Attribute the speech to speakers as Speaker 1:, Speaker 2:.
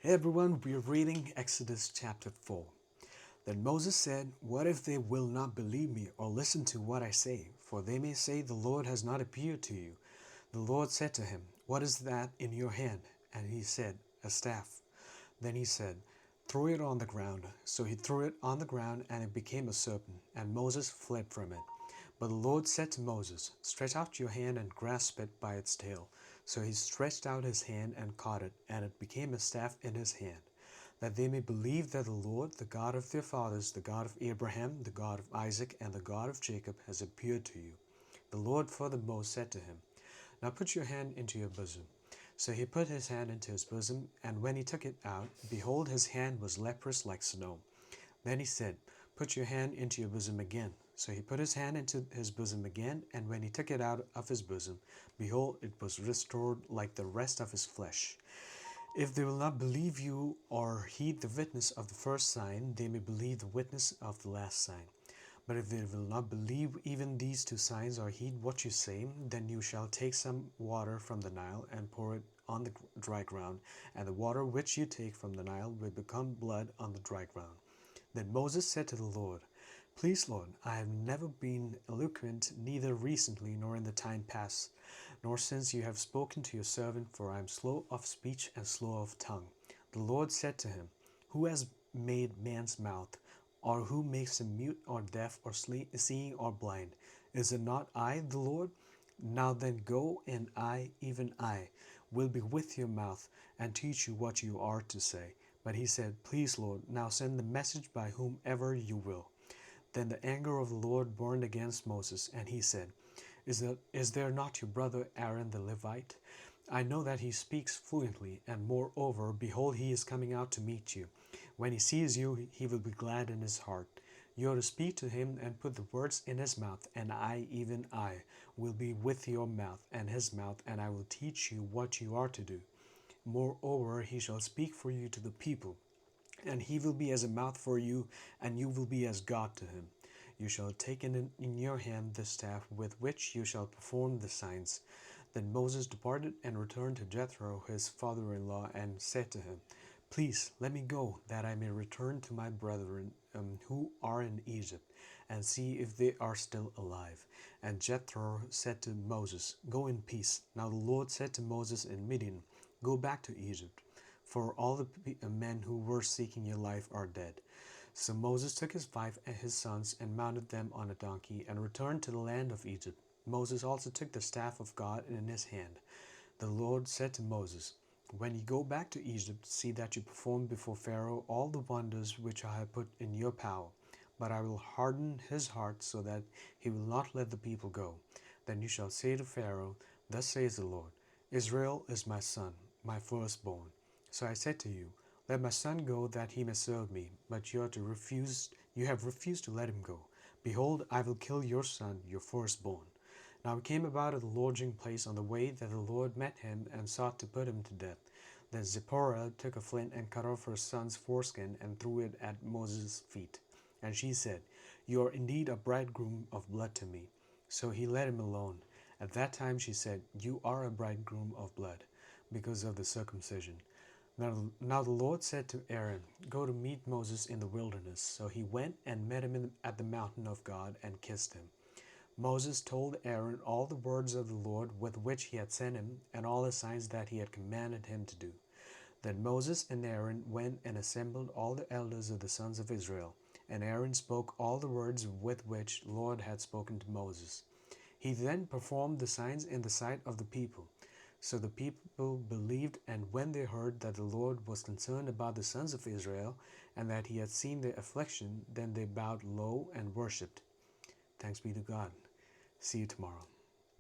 Speaker 1: Hey everyone, we're reading Exodus chapter 4. Then Moses said, "What if they will not believe me or listen to what I say? For they may say, 'The Lord has not appeared to you.' The Lord said to him, 'What is that in your hand?' And he said, 'A staff.' Then he said, 'Throw it on the ground.' So he threw it on the ground, and it became a serpent, and Moses fled from it. But the Lord said to Moses, 'Stretch out your hand and grasp it by its tail.' So he stretched out his hand and caught it, and it became a staff in his hand, that they may believe that the Lord, the God of their fathers, the God of Abraham, the God of Isaac, and the God of Jacob, has appeared to you." The Lord furthermore said to him, "Now put your hand into your bosom." So he put his hand into his bosom, and when he took it out, behold, his hand was leprous like snow. Then he said, "Put your hand into your bosom again." So he put his hand into his bosom again, and when he took it out of his bosom, behold, it was restored like the rest of his flesh. If they will not believe you or heed the witness of the first sign, they may believe the witness of the last sign. But if they will not believe even these two signs or heed what you say, then you shall take some water from the Nile and pour it on the dry ground, and the water which you take from the Nile will become blood on the dry ground. Then Moses said to the Lord, "Please, Lord, I have never been eloquent, neither recently nor in the time past, nor since you have spoken to your servant, for I am slow of speech and slow of tongue." The Lord said to him, "Who has made man's mouth? Or who makes him mute or deaf or seeing or blind? Is it not I, the Lord? Now then go, and I, even I, will be with your mouth and teach you what you are to say." But he said, "Please, Lord, now send the message by whomever you will." Then the anger of the Lord burned against Moses, and he said, Is there not your brother Aaron the Levite? I know that he speaks fluently, and moreover, behold, he is coming out to meet you. When he sees you, he will be glad in his heart. You are to speak to him and put the words in his mouth, and I, even I, will be with your mouth and his mouth, and I will teach you what you are to do. Moreover, he shall speak for you to the people, and he will be as a mouth for you, and you will be as God to him. You shall take in your hand the staff with which you shall perform the signs. Then Moses departed and returned to Jethro his father-in-law, and said to him, "Please let me go, that I may return to my brethren who are in Egypt, and see if they are still alive." And Jethro said to Moses, "Go in peace." Now the Lord said to Moses in Midian, "Go back to Egypt, for all the men who were seeking your life are dead." So Moses took his wife and his sons and mounted them on a donkey and returned to the land of Egypt. Moses also took the staff of God in his hand. The Lord said to Moses, "When you go back to Egypt, see that you perform before Pharaoh all the wonders which I have put in your power. But I will harden his heart so that he will not let the people go. Then you shall say to Pharaoh, 'Thus says the Lord, Israel is my son, my firstborn. So I said to you, let my son go that he may serve me, but you have refused to let him go. Behold, I will kill your son, your firstborn.' Now it came about at the lodging place on the way that the Lord met him and sought to put him to death. Then Zipporah took a flint and cut off her son's foreskin and threw it at Moses' feet. And she said, 'You are indeed a bridegroom of blood to me.' So he let him alone. At that time she said, 'You are a bridegroom of blood, because of the circumcision.' Now the Lord said to Aaron, 'Go to meet Moses in the wilderness.' So he went and met him at the mountain of God and kissed him. Moses told Aaron all the words of the Lord with which he had sent him, and all the signs that he had commanded him to do. Then Moses and Aaron went and assembled all the elders of the sons of Israel, and Aaron spoke all the words with which the Lord had spoken to Moses. He then performed the signs in the sight of the people. So the people believed, and when they heard that the Lord was concerned about the sons of Israel, and that he had seen their affliction, then they bowed low and worshipped. Thanks be to God. See you tomorrow.